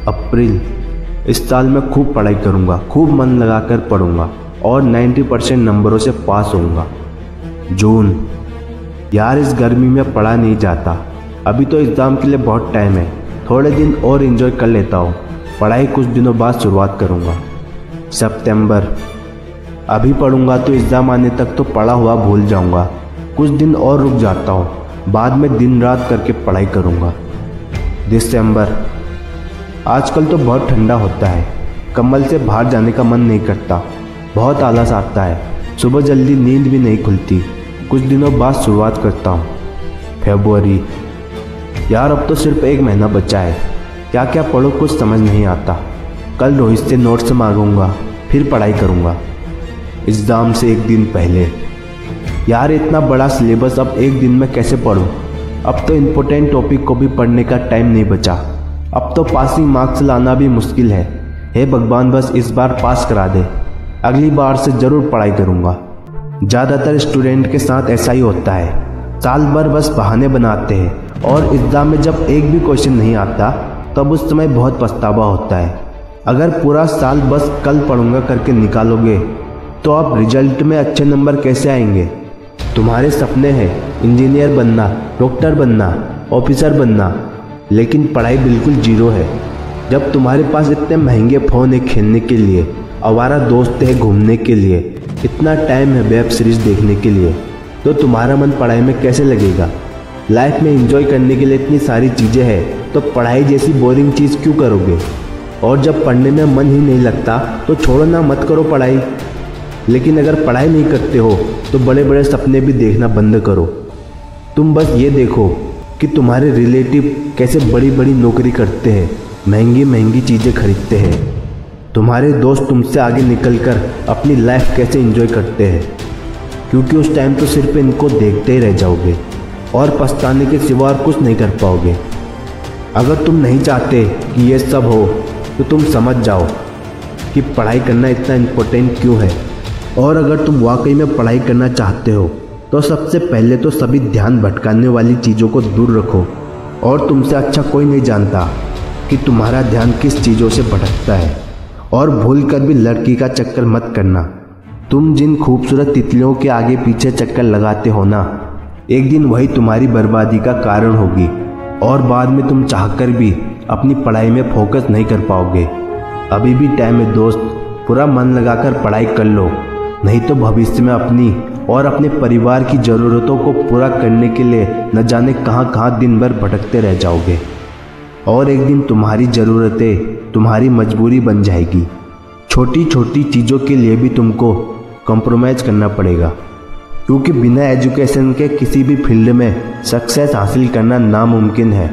अप्रैल, इस साल मैं खूब पढ़ाई करूँगा, खूब मन लगाकर पढ़ूँगा और 90% नंबरों से पास होऊंगा। जून, यार इस गर्मी में पढ़ा नहीं जाता, अभी तो एग्ज़ाम के लिए बहुत टाइम है, थोड़े दिन और एंजॉय कर लेता हूँ, पढ़ाई कुछ दिनों बाद शुरुआत करूँगा। सितंबर, अभी पढ़ूंगा तो एग्ज़ाम आने तक तो पढ़ा हुआ भूल जाऊँगा, कुछ दिन और रुक जाता हूँ, बाद में दिन रात करके पढ़ाई करूँगा। दिसंबर, आजकल तो बहुत ठंडा होता है, कंबल से बाहर जाने का मन नहीं करता, बहुत आलस आता है, सुबह जल्दी नींद भी नहीं खुलती, कुछ दिनों बाद शुरुआत करता हूँ। फरवरी, यार अब तो सिर्फ 1 महीना बचा है, क्या क्या पढ़ो कुछ समझ नहीं आता, कल रोहित से नोट्स मांगूंगा, फिर पढ़ाई करूँगा। एग्ज़ाम से 1 दिन पहले, यार इतना बड़ा सिलेबस अब 1 दिन में कैसे पढूं? अब तो इम्पोर्टेंट टॉपिक को भी पढ़ने का टाइम नहीं बचा, अब तो पासिंग मार्क्स लाना भी मुश्किल है। हे भगवान बस इस बार पास करा दे, अगली बार से ज़रूर पढ़ाई करूँगा। ज़्यादातर स्टूडेंट के साथ ऐसा ही होता है, साल भर बस बहाने बनाते हैं और एग्ज़ाम में जब एक भी क्वेश्चन नहीं आता तब उस समय बहुत पछतावा होता है। अगर पूरा साल बस कल पढ़ूंगा करके निकालोगे तो अब रिजल्ट में अच्छे नंबर कैसे आएंगे? तुम्हारे सपने हैं इंजीनियर बनना, डॉक्टर बनना, ऑफिसर बनना, लेकिन पढ़ाई बिल्कुल जीरो है। जब तुम्हारे पास इतने महंगे फ़ोन है खेलने के लिए, आवारा दोस्त है घूमने के लिए, इतना टाइम है वेब सीरीज़ देखने के लिए, तो तुम्हारा मन पढ़ाई में कैसे लगेगा? लाइफ में एंजॉय करने के लिए इतनी सारी चीज़ें हैं, तो पढ़ाई जैसी बोरिंग चीज़ क्यों करोगे? और जब पढ़ने में मन ही नहीं लगता तो छोड़ो ना, मत करो पढ़ाई। लेकिन अगर पढ़ाई नहीं करते हो तो बड़े बड़े सपने भी देखना बंद करो। तुम बस ये देखो कि तुम्हारे रिलेटिव कैसे बड़ी बड़ी नौकरी करते हैं, महंगी महंगी चीज़ें खरीदते हैं, तुम्हारे दोस्त तुमसे आगे निकलकर अपनी लाइफ कैसे एंजॉय करते हैं, क्योंकि उस टाइम तो सिर्फ इनको देखते ही रह जाओगे और पछताने के सिवा और कुछ नहीं कर पाओगे। अगर तुम नहीं चाहते कि ये सब हो तो तुम समझ जाओ कि पढ़ाई करना इतना इम्पोर्टेंट क्यों है। और अगर तुम वाकई में पढ़ाई करना चाहते हो तो सबसे पहले तो सभी ध्यान भटकाने वाली चीज़ों को दूर रखो। और तुमसे अच्छा कोई नहीं जानता कि तुम्हारा ध्यान किस चीज़ों से भटकता है। और भूल कर भी लड़की का चक्कर मत करना। तुम जिन खूबसूरत तितलियों के आगे पीछे चक्कर लगाते हो ना, एक दिन वही तुम्हारी बर्बादी का कारण होगी और बाद में तुम चाहकर भी अपनी पढ़ाई में फोकस नहीं कर पाओगे। अभी भी टाइम है दोस्त, पूरा मन लगाकर पढ़ाई कर लो, नहीं तो भविष्य में अपनी और अपने परिवार की ज़रूरतों को पूरा करने के लिए न जाने कहाँ कहाँ दिन भर भटकते रह जाओगे और एक दिन तुम्हारी ज़रूरतें तुम्हारी मजबूरी बन जाएगी। छोटी छोटी चीज़ों के लिए भी तुमको कॉम्प्रोमाइज़ करना पड़ेगा, क्योंकि बिना एजुकेशन के किसी भी फील्ड में सक्सेस हासिल करना नामुमकिन है,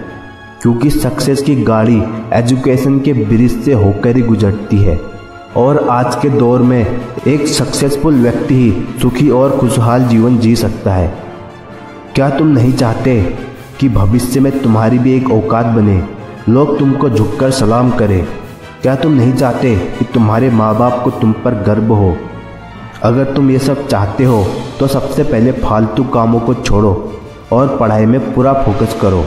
क्योंकि सक्सेस की गाड़ी एजुकेशन के ब्रिज से होकर ही गुजरती है। और आज के दौर में एक सक्सेसफुल व्यक्ति ही सुखी और खुशहाल जीवन जी सकता है। क्या तुम नहीं चाहते कि भविष्य में तुम्हारी भी एक औकात बने, लोग तुमको झुककर सलाम करें? क्या तुम नहीं चाहते कि तुम्हारे माँ बाप को तुम पर गर्व हो? अगर तुम ये सब चाहते हो तो सबसे पहले फालतू कामों को छोड़ो और पढ़ाई में पूरा फोकस करो।